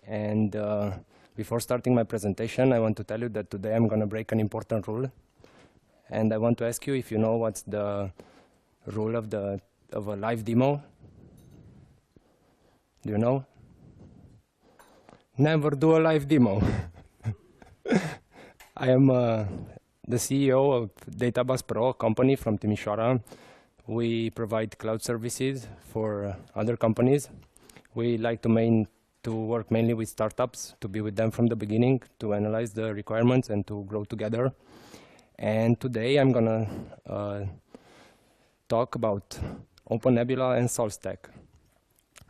And before starting my presentation, I want to tell you that today I'm going to break an important rule. And I want to ask you if you know what's the rule of a live demo. Do you know? Never do a live demo. I am the CEO of Databus Pro, a company from Timișoara. We provide cloud services for other companies. We like to work mainly with startups, to be with them from the beginning, to analyze the requirements and to grow together. And today I'm gonna talk about OpenNebula and SaltStack.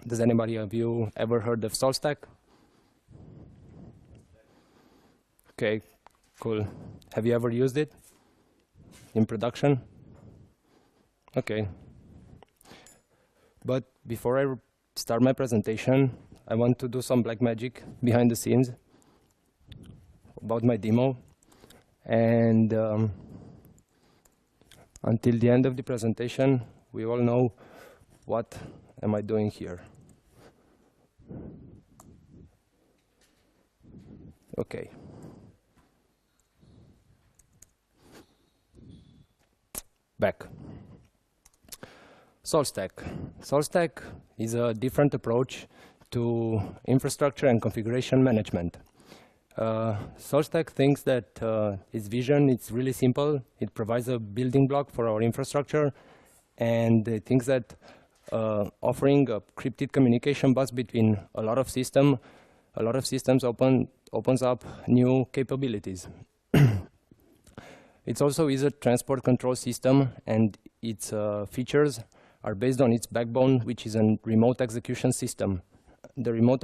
Does anybody of you ever heard of SaltStack? Okay, cool. Have you ever used it in production? Okay. But before I start my presentation, I want to do some black magic behind the scenes about my demo. And until the end of the presentation, we all know what am I doing here. Okay. Back. SaltStack. SaltStack is a different approach to infrastructure and configuration management. SaltStack thinks that its vision is really simple. It provides a building block for our infrastructure, and it thinks that offering a crypted communication bus between a lot of systems opens up new capabilities. It also is a transport control system, and its features are based on its backbone, which is a remote execution system. The remote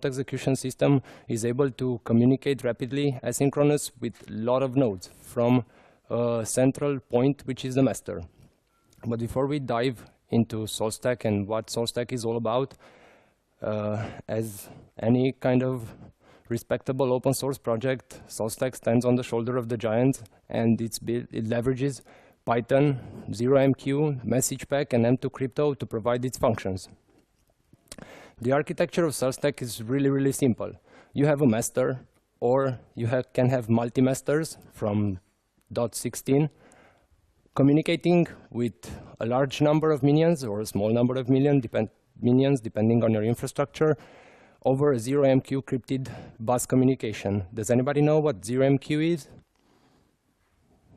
execution system is able to communicate rapidly, asynchronous, with a lot of nodes from a central point, which is the master. But before we dive into SaltStack and what SaltStack is all about, as any kind of respectable open source project, SaltStack stands on the shoulder of the giants, and it leverages Python, 0MQ, message pack, and M2 crypto to provide its functions. The architecture of SaltStack is really, really simple. You have a master, or you can have multi-masters from .16, communicating with a large number of minions or a small number of minions, depending on your infrastructure, over a 0MQ crypted bus communication. Does anybody know what 0MQ is?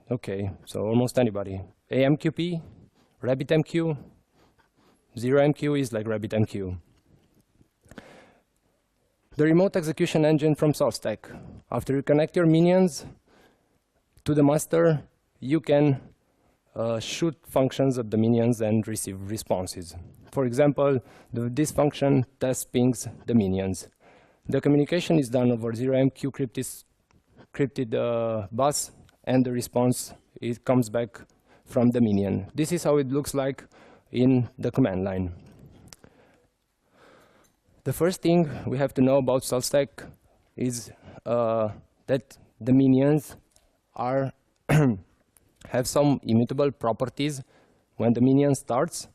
Okay, so almost anybody. AMQP, RabbitMQ, 0MQ is like RabbitMQ. The remote execution engine from SaltStack. After you connect your minions to the master, you can shoot functions at the minions and receive responses. For example, this function test pings the minions. The communication is done over 0MQ crypted bus, and the response comes back from the minion. This is how it looks like in the command line. The first thing we have to know about SaltStack is that the minions have some immutable properties. When the minion starts,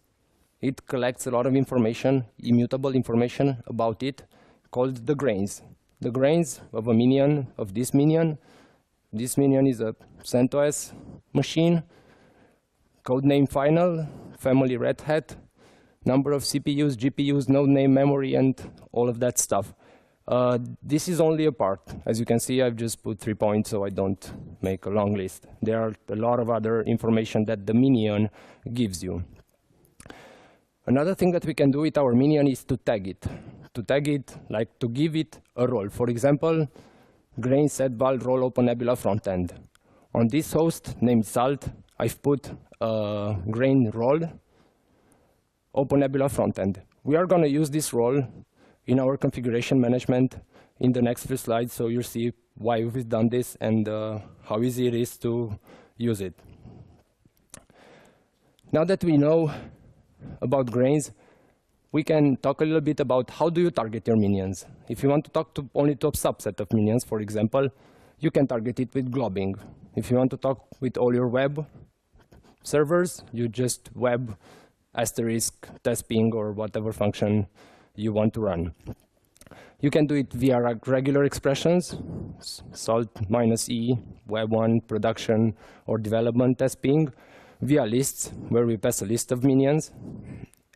it collects a lot of information, immutable information about it, called the grains. The grains of a minion, of this minion. This minion is a CentOS machine, codename final, family Red Hat, number of CPUs, GPUs, node name, memory, and all of that stuff. This is only a part. As you can see, I've just put 3 points so I don't make a long list. There are a lot of other information that the minion gives you. Another thing that we can do with our minion is to tag it. To tag it, like to give it a role. For example, grain set val role OpenNebula frontend. On this host named Salt, I've put a grain role OpenNebula frontend. We are going to use this role in our configuration management in the next few slides, so you'll see why we've done this and how easy it is to use it. Now that we know about grains, we can talk a little bit about how do you target your minions. If you want to talk only to a subset of minions, for example, you can target it with globbing. If you want to talk with all your web servers, you just web * test ping or whatever function you want to run. You can do it via regular expressions, salt minus E, web1, production, or development test ping, via lists, where we pass a list of minions,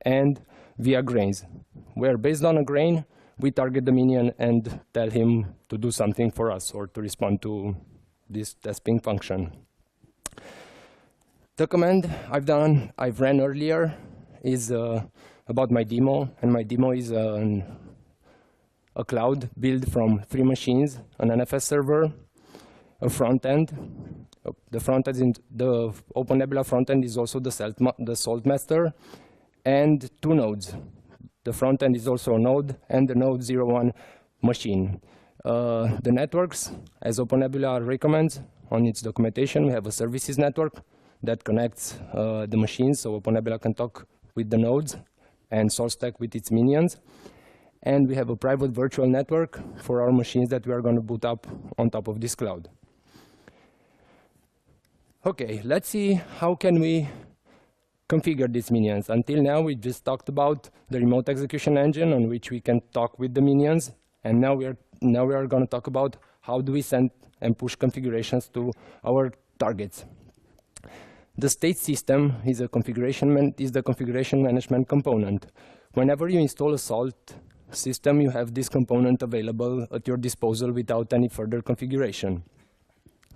and via grains, where based on a grain, we target the minion and tell him to do something for us or to respond to this test ping function. The command I've ran earlier is about my demo, and my demo is a cloud built from 3 machines, an NFS server, a front end. The front end, the OpenNebula front end is also the salt master, and 2 nodes. The front end is also a node, and the node 01 machine. The networks, as OpenNebula recommends on its documentation, we have a services network that connects the machines, so OpenNebula can talk with the nodes and SaltStack with its minions. And we have a private virtual network for our machines that we are going to boot up on top of this cloud. Okay, let's see how can we configure these minions. Until now, we just talked about the remote execution engine on which we can talk with the minions, and now we are going to talk about how do we send and push configurations to our targets. The state system is the configuration management component. Whenever you install a Salt system, you have this component available at your disposal without any further configuration.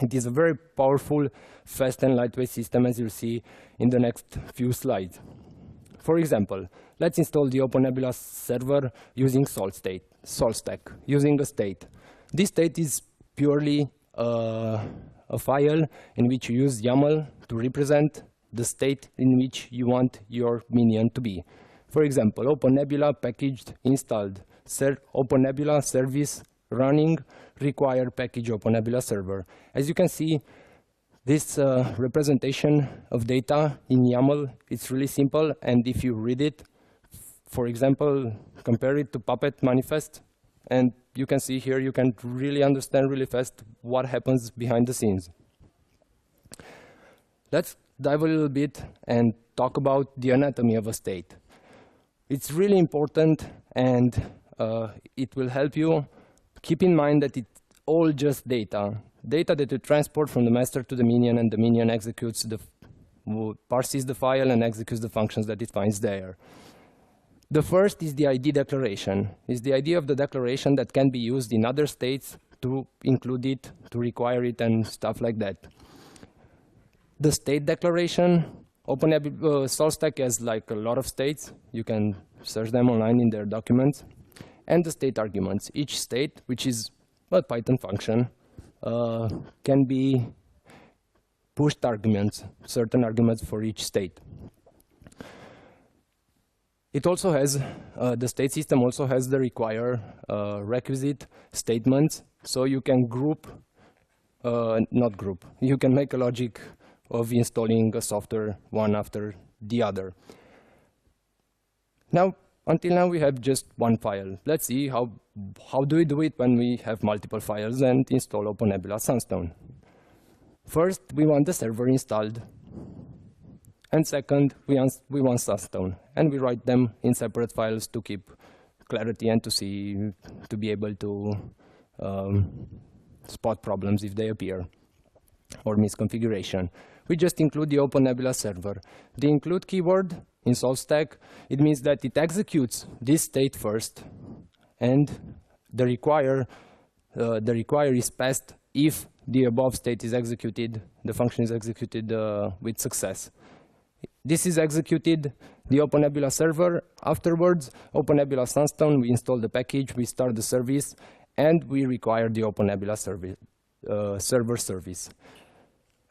It is a very powerful, fast and lightweight system, as you'll see in the next few slides. For example, let's install the OpenNebula server using SaltStack, using a state. This state is purely a file in which you use YAML to represent the state in which you want your minion to be. For example, OpenNebula packaged installed, OpenNebula service running, require package OpenNebula server. As you can see, this representation of data in YAML, it's really simple, and if you read it, for example, compare it to Puppet manifest, and you can see here, you can really understand really fast what happens behind the scenes. Let's dive a little bit and talk about the anatomy of a state. It's really important, and it will help you keep in mind that it's all just data that you transport from the master to the minion, and the minion executes parses the file and executes the functions that it finds there. The first is the ID declaration. It's the idea of the declaration that can be used in other states to include it, to require it, and stuff like that. The state declaration, OpenNebula SaltStack has like a lot of states. You can search them online in their documents. And the state arguments. Each state, which is a Python function, can be pushed arguments, certain arguments for each state. It also has, the state system also has the requisite statements, so you can you can make a logic of installing a software one after the other. Now, until now we have just one file. Let's see how do we do it when we have multiple files and install OpenNebula Sunstone. First, we want the server installed. And second, we want Sunstone, and we write them in separate files to keep clarity and to be able to spot problems if they appear, or misconfiguration. We just include the OpenNebula server. The include keyword in SaltStack, it means that it executes this state first, and the require is passed if the above state is executed, the function is executed with success. This is executed, the OpenNebula server. Afterwards, OpenNebula Sunstone, we install the package, we start the service, and we require the OpenNebula server service.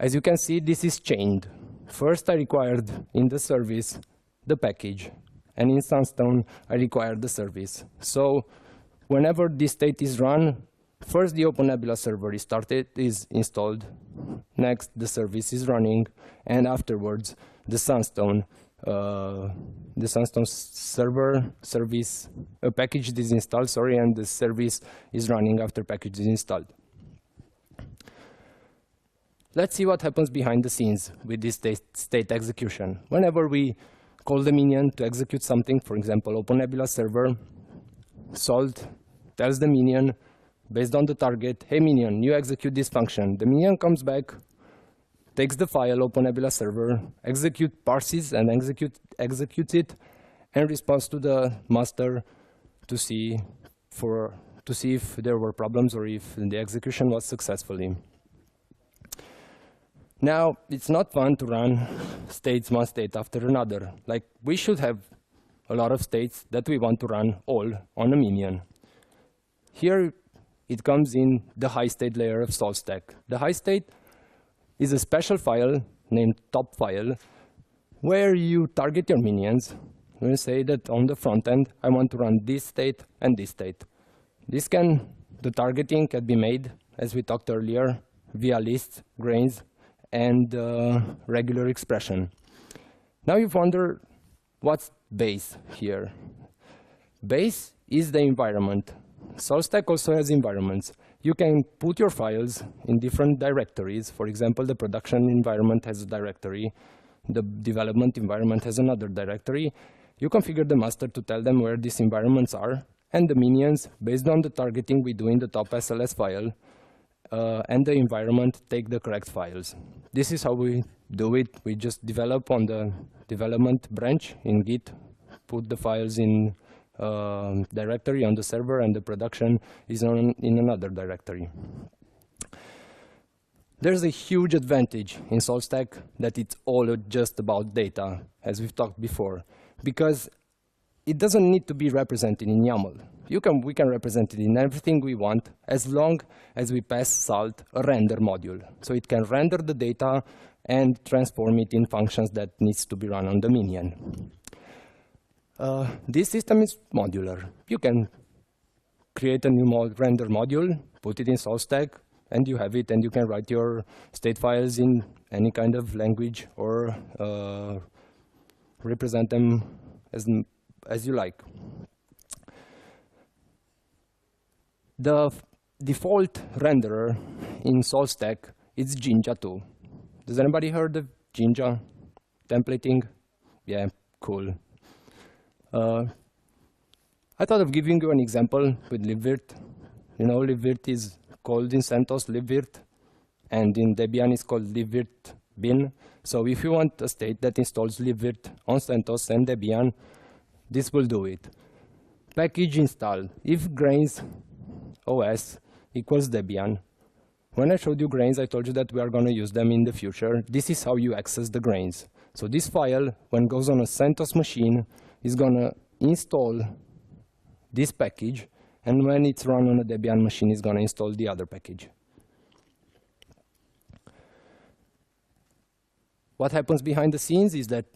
As you can see, this is chained. First, I required in the service the package, and in Sunstone, I required the service. So whenever this state is run, first the OpenNebula server is installed, next the service is running, and afterwards the Sunstone server service package is installed, and the service is running after package is installed. Let's see what happens behind the scenes with this state execution. Whenever we call the minion to execute something, for example, OpenNebula server, salt tells the minion, based on the target, hey minion, you execute this function. The minion comes back, takes the file, OpenNebula server, parses and executes it, and responds to the master to see if there were problems or if the execution was successfully. Now, it's not fun to run states one state after another. Like, we should have a lot of states that we want to run all on a minion. Here, it comes in the high state layer of SolStack. The high state is a special file named top file where you target your minions. You say that on the front end, I want to run this state and this state. The targeting can be made, as we talked earlier, via lists, grains, and regular expression. Now you wonder, what's base here? Base is the environment. SolStack also has environments. You can put your files in different directories. For example, the production environment has a directory. The development environment has another directory. You configure the master to tell them where these environments are, and the minions, based on the targeting we do in the top SLS file, and the environment, take the correct files. This is how we do it. We just develop on the development branch in Git, put the files in directory on the server, and the production is in another directory. There's a huge advantage in SolStack that it's all just about data, as we've talked before, because it doesn't need to be represented in YAML. We can represent it in everything we want, as long as we pass Salt a render module. So it can render the data and transform it in functions that needs to be run on the minion. This system is modular. You can create a new render module, put it in SolStack, and you have it, and you can write your state files in any kind of language or represent them as you like. The default renderer in SolStack is Jinja 2. Does anybody heard of Jinja templating? Yeah, cool. I thought of giving you an example with libvirt. You know, libvirt is called in CentOS libvirt, and in Debian is called libvirt bin. So if you want a state that installs libvirt on CentOS and Debian, this will do it. Package install. If grains OS equals Debian. When I showed you grains, I told you that we are going to use them in the future. This is how you access the grains. So this file, when it goes on a CentOS machine, is going to install this package, and when it's run on a Debian machine, it's going to install the other package. What happens behind the scenes is that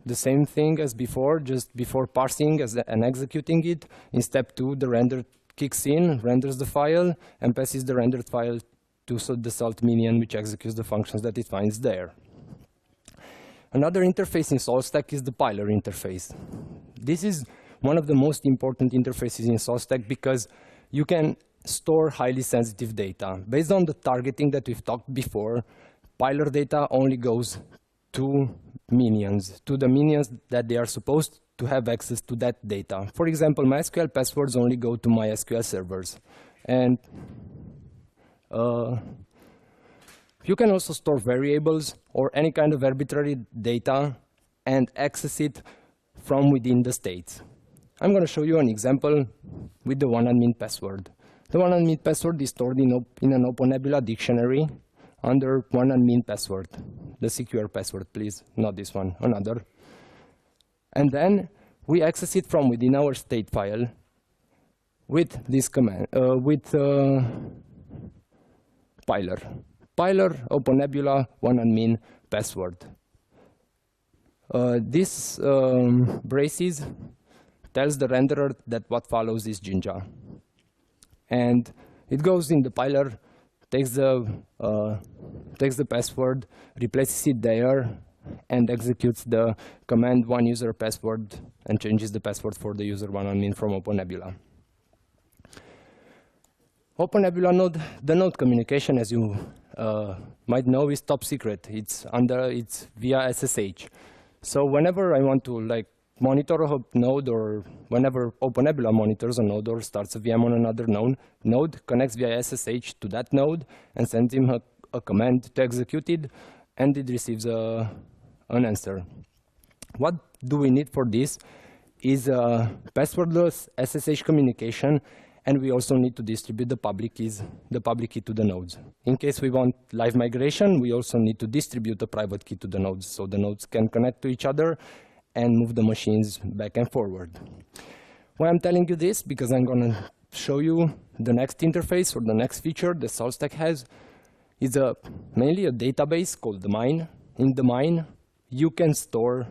the same thing as before, just before parsing and executing it. In step 2, the render kicks in, renders the file, and passes the rendered file to the Salt minion, which executes the functions that it finds there. Another interface in SolStack is the piler interface. This is one of the most important interfaces in SolStack because you can store highly sensitive data. Based on the targeting that we've talked before, piler data only goes to minions, to the minions that they are supposed to have access to that data. For example, MySQL passwords only go to MySQL servers. And you can also store variables or any kind of arbitrary data and access it from within the states. I'm going to show you an example with the OneAdmin password. The OneAdmin password is stored in an OpenNebula dictionary under OneAdmin password. The secure password, please, not this one, another. And then we access it from within our state file with this command, with piler. Piler, OpenNebula, OneAdmin password. This braces tells the renderer that what follows is Jinja. And it goes in the piler, takes the password, replaces it there, and executes the command oneuser password and changes the password for the user OneAdmin from OpenNebula. OpenNebula node, the node communication, as you might know, is top secret. It's via SSH. So whenever I want to monitor a node, or whenever OpenNebula monitors a node or starts a VM on another node, connects via SSH to that node and sends him a command to execute it, and it receives an answer. What do we need for this is a passwordless SSH communication, and we also need to distribute the public key to the nodes. In case we want live migration, we also need to distribute the private key to the nodes, so the nodes can connect to each other and move the machines back and forward. Why I'm telling you this? Because I'm going to show you the next interface, or the next feature the SaltStack has. It's mainly a database called the mine. In the mine, you can store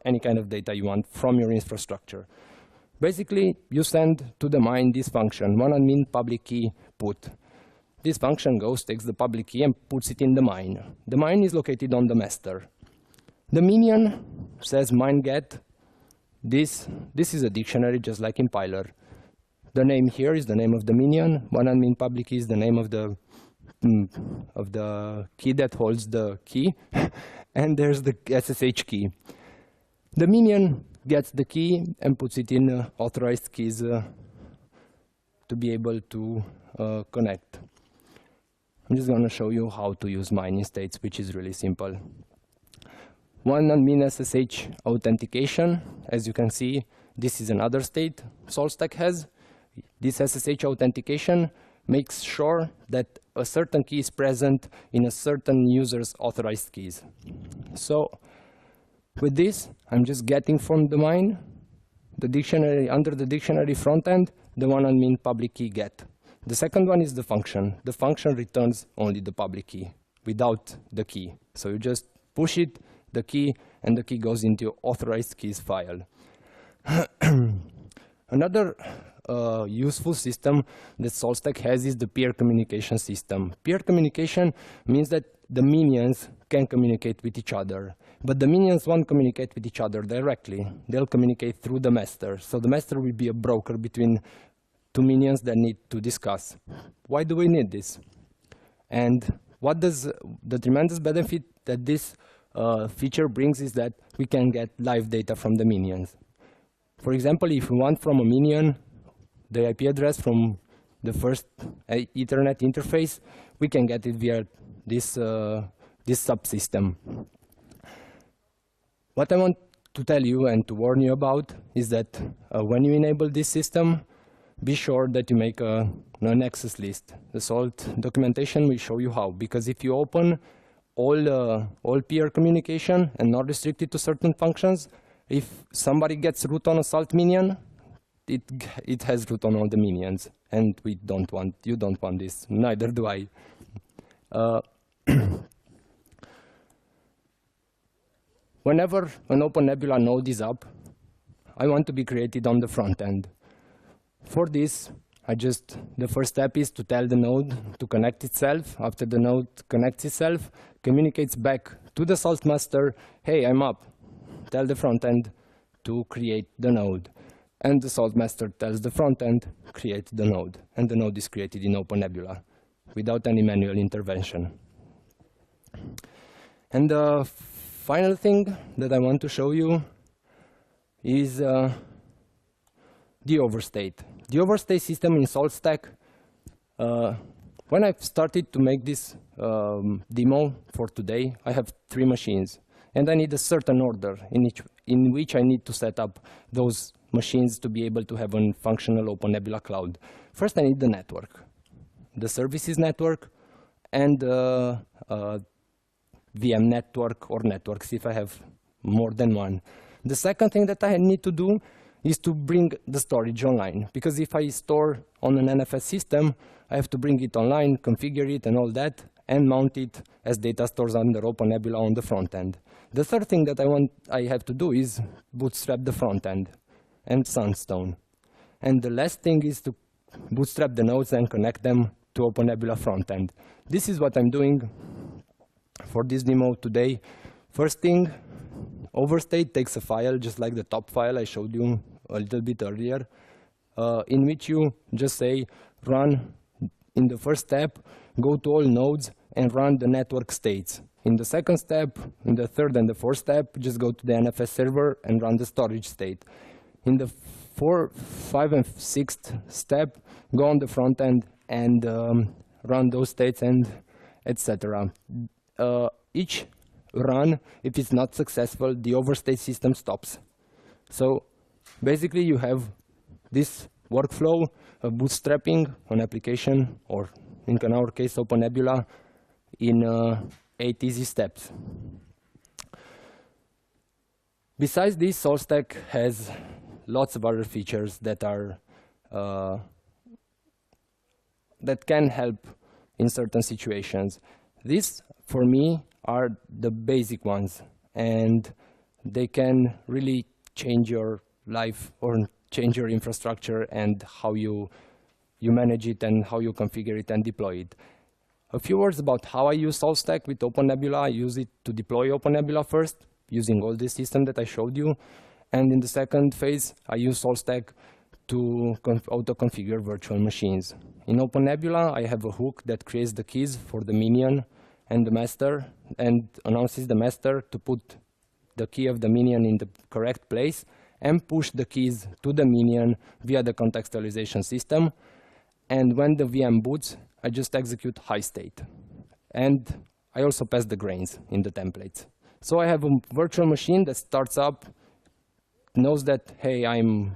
any kind of data you want from your infrastructure. Basically, you send to the mine this function, one-admin public key put. This function goes, takes the public key and puts it in the mine. The mine is located on the master. The minion says mine get. This is a dictionary, just like in Piler. The name here is the name of the minion. One-admin public key is the name of the key that holds the key. And there's the SSH key. The minion gets the key and puts it in authorized keys to be able to connect. I'm just going to show you how to use mining states, which is really simple. One-admin SSH authentication. As you can see, this is another state SaltStack has. This SSH authentication makes sure that a certain key is present in a certain user's authorized keys. So with this, I'm just getting from the mine the dictionary, under the dictionary front end, the one-admin public key get. The second one is the function. The function returns only the public key without the key. So you just push it, the key, and the key goes into your authorized keys file. Another useful system that SaltStack has is the peer communication system. Peer communication means that the minions can communicate with each other, but the minions won't communicate with each other directly. They'll communicate through the master. So the master will be a broker between two minions that need to discuss. Why do we need this? And what does the tremendous benefit that this feature brings is that we can get live data from the minions. For example, if we want from a minion the IP address from the first Ethernet interface, we can get it via this subsystem. What I want to tell you and to warn you about is that when you enable this system, be sure that you make an access list. The Salt documentation will show you how, because if you open all peer communication and not restricted to certain functions, if somebody gets root on a Salt minion, it has root on all the minions, and you don't want this. Neither do I. Whenever an OpenNebula node is up, I want to be created on the front end. For this, the first step is to tell the node to connect itself. After the node connects itself, communicates back to the Salt master, hey, I'm up. Tell the front end to create the node. And the Salt master tells the front end, create the node. And the node is created in OpenNebula without any manual intervention. And the final thing that I want to show you is the overstate. The overstate system in SaltStack, when I started to make this demo for today, I have 3 machines. And I need a certain order in which I need to set up those machines to be able to have a functional OpenNebula cloud. First, I need the network, the services network, and VM network or networks if I have more than one. The second thing that I need to do is to bring the storage online, because if I store on an NFS system, I have to bring it online, configure it and all that, and mount it as data stores under OpenNebula on the front end. The third thing that I have to do is bootstrap the front end and Sunstone. And the last thing is to bootstrap the nodes and connect them to OpenNebula front end. This is what I'm doing for this demo today. First thing, overstate takes a file just like the top file I showed you a little bit earlier, in which you just say run in the first step, go to all nodes and run the network states. In the second step, in the third and the fourth step, just go to the NFS server and run the storage state. In the 4th, 5th, and 6th step, go on the front end and run those states and etc. Each run, if it's not successful, the overstate system stops. So basically you have this workflow of bootstrapping an application, or in our case OpenNebula, in 8 easy steps. Besides this, SolStack has lots of other features that are that can help in certain situations. These, for me, are the basic ones, and they can really change your life or change your infrastructure and how you manage it and how you configure it and deploy it. A few words about how I use SolStack with OpenNebula. I use it to deploy OpenNebula first, using all this system that I showed you. And in the second phase, I use SolStack to auto-configure virtual machines. In OpenNebula, I have a hook that creates the keys for the minion and the master, and announces the master to put the key of the minion in the correct place and push the keys to the minion via the contextualization system. And when the VM boots, I just execute high state. And I also pass the grains in the templates. So I have a virtual machine that starts up, knows that, hey, I'm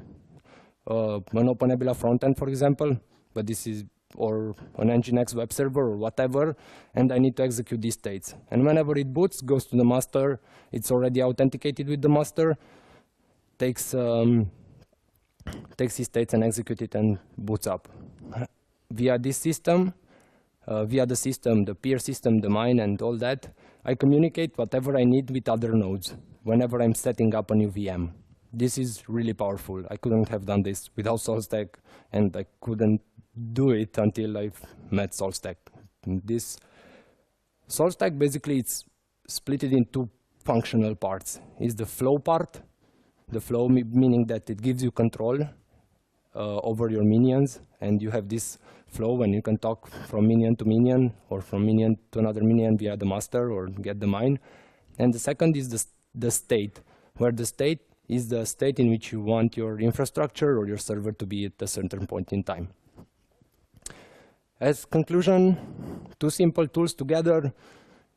an OpenNebula frontend, for example, but this is, or an Nginx web server or whatever, and I need to execute these states. And whenever it boots, goes to the master, it's already authenticated with the master, takes his states and executes it and boots up. Via this system, via the system, the peer system, the mine, and all that, I communicate whatever I need with other nodes whenever I'm setting up a new VM. This is really powerful. I couldn't have done this without SolStack, and I couldn't do it until I've met SolStack. This SolStack, basically, it's split in two functional parts. Is the flow part, the flow meaning that it gives you control over your minions, and you have this flow when you can talk from minion to minion or from minion to another minion via the master or get the mine. And the second is the state, where the state is the state in which you want your infrastructure or your server to be at a certain point in time. As conclusion, two simple tools together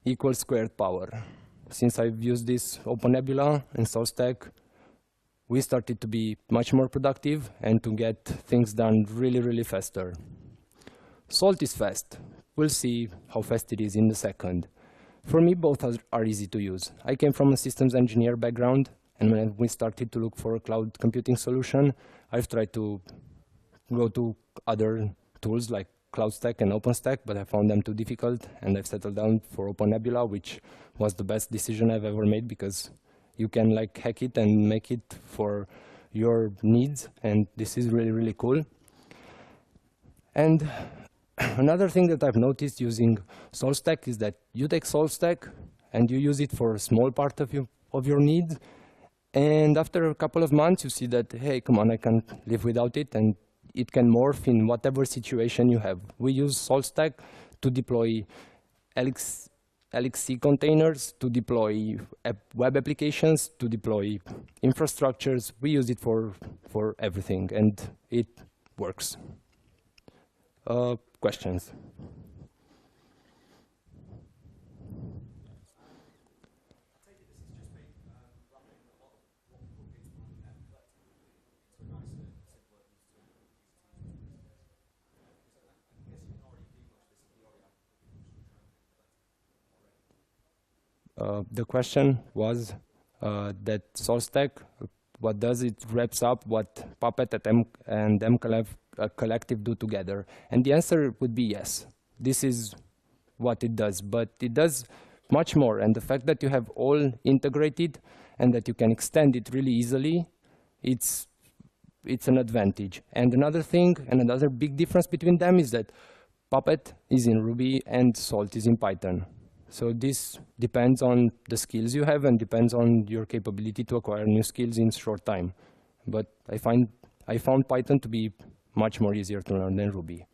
equals squared power. Since I've used this OpenNebula and SolStack, we started to be much more productive and to get things done really, really faster. Salt is fast. We'll see how fast it is in a second. For me, both are easy to use. I came from a systems engineer background, and when we started to look for a cloud computing solution, I've tried to go to other tools like CloudStack and OpenStack, but I found them too difficult, and I've settled down for OpenNebula, which was the best decision I've ever made, because you can like hack it and make it for your needs, and this is really, really cool. And another thing that I've noticed using SolStack is that you take SolStack and you use it for a small part of your needs, and after a couple of months you see that, hey, come on, I can't live without it, and it can morph in whatever situation you have. We use SolStack to deploy LXC containers, to deploy web applications, to deploy infrastructures. We use it for everything, and it works. Questions? The question was that SolStack, what does it wraps up what Puppet and Collective do together? And the answer would be yes. This is what it does, but it does much more. And the fact that you have all integrated and that you can extend it really easily, it's an advantage. And another thing, and another big difference between them is that Puppet is in Ruby and Salt is in Python. So this depends on the skills you have and depends on your capability to acquire new skills in short time. But I found Python to be much more easier to learn than Ruby.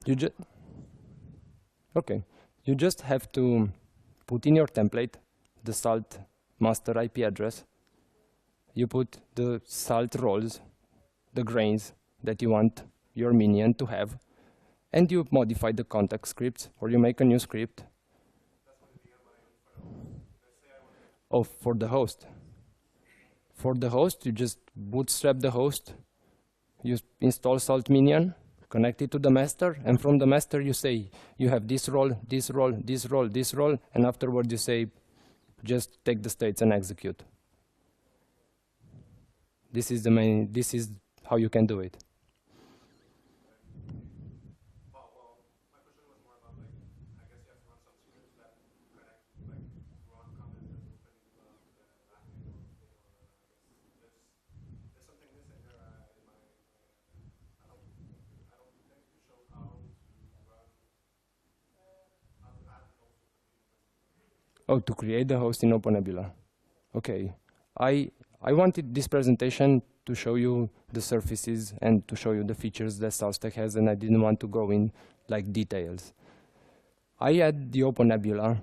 You just have to put in your template the salt master IP address. You put the salt roles, the grains that you want your minion to have, and you modify the context scripts, or you make a new script. Oh, for the host. For the host, you just bootstrap the host. You install salt minion, connect it to the master, and from the master you say you have this role, this role, this role, this role, and afterwards you say just take the states and execute. This is how you can do it. Oh, to create the host in OpenNebula. Okay. I wanted this presentation to show you the surfaces and to show you the features that SaltStack has, and I didn't want to go in like details. I add the OpenNebula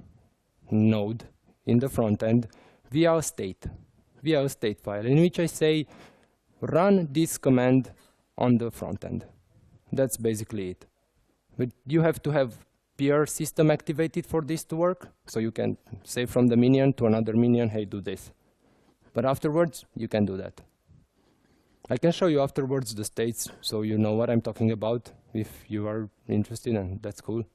node in the front end via a state file in which I say run this command on the front end. That's basically it. But you have to have peer system activated for this to work, so you can say from the minion to another minion, hey, do this. But afterwards, you can do that. I can show you afterwards the states, so you know what I'm talking about, if you are interested, and that's cool.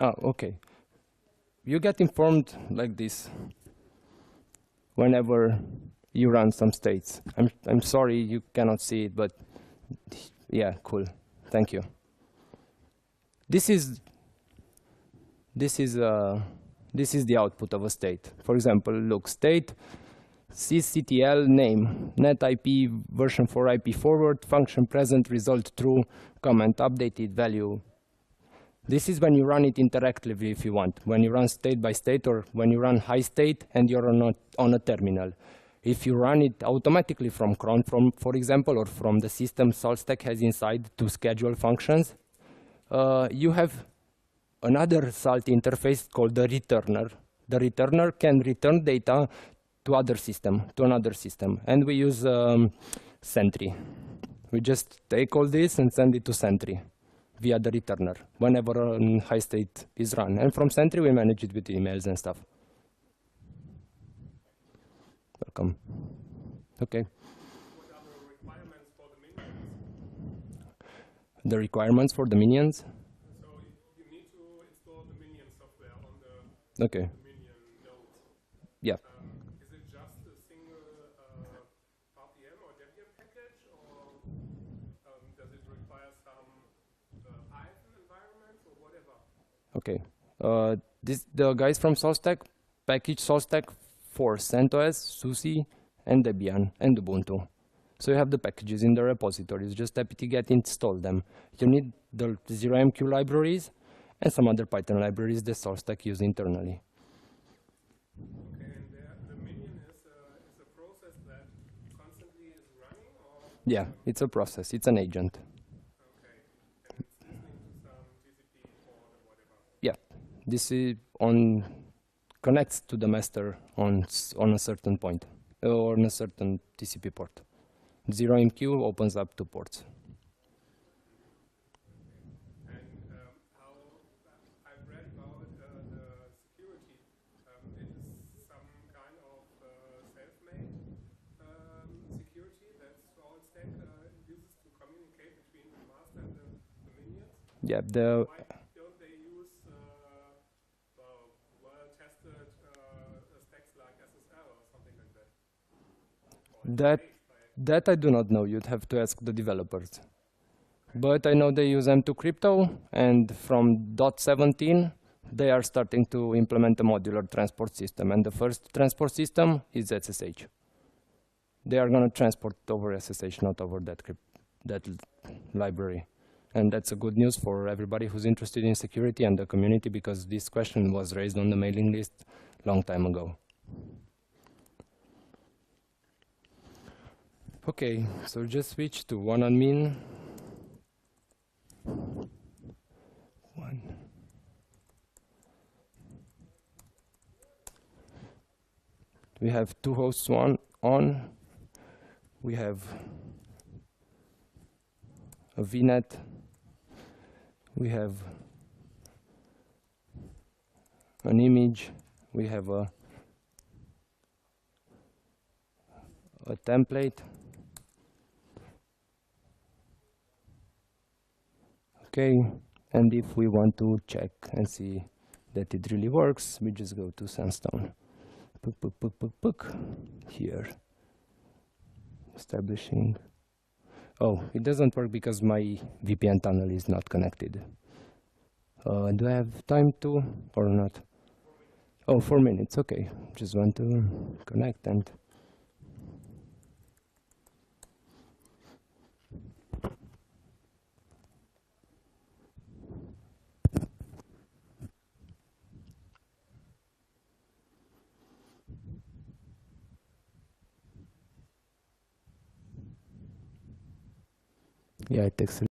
Okay. You get informed like this whenever you run some states. I'm sorry you cannot see it, but yeah, cool. Thank you. This is the output of a state. For example, look, state sysctl name net IP version 4 IP forward function present result true comment updated value. This is when you run it interactively if you want, when you run state by state or when you run high state and you're on a terminal. If you run it automatically from cron, for example, or from the system SaltStack has inside to schedule functions, you have another Salt interface called the returner. The returner can return data to another system, and we use Sentry. We just take all this and send it to Sentry via the returner whenever a high state is run. And from Sentry, we manage it with emails and stuff. Welcome. Okay. What are the requirements for the minions? The requirements for the minions? So you need to install the minion software on the minion nodes. Yeah. Is it just a single RPM or Debian package, or does it require some Python environment or whatever? Okay. The guys from SaltStack package SaltStack for CentOS, SUSE, and Debian, and Ubuntu. So you have the packages in the repositories, just apt-get install them. You need the 0MQ libraries and some other Python libraries that SaltStack use internally. Okay, and the minion is a process that constantly is running, or? Yeah, it's a process, it's an agent. Okay, and it's listening to some TCP port or whatever. Yeah, this is connects to the master on a certain point, or on a certain TCP port. 0MQ opens up 2 ports. And how I've read about the security. It is some kind of self-made security that SaltStack uses to communicate between the master and the minions. Yeah, Why don't they use well-tested stacks like SSL or something like that? That I do not know. You'd have to ask the developers. But I know they use M2 crypto, and from .17 they are starting to implement a modular transport system, and the first transport system is SSH. they are going to transport over SSH, not over that library. And that's a good news for everybody who's interested in security and the community, because this question was raised on the mailing list long time ago. Okay, so just switch to one admin. We have two hosts on. We have a VNet. We have an image. We have a template. Okay, and if we want to check and see that it really works, we just go to Sandstone. Here. Establishing. Oh, it doesn't work because my VPN tunnel is not connected. Do I have time to or not? Oh, 4 minutes, okay. Just want to connect and... Yeah, it takes a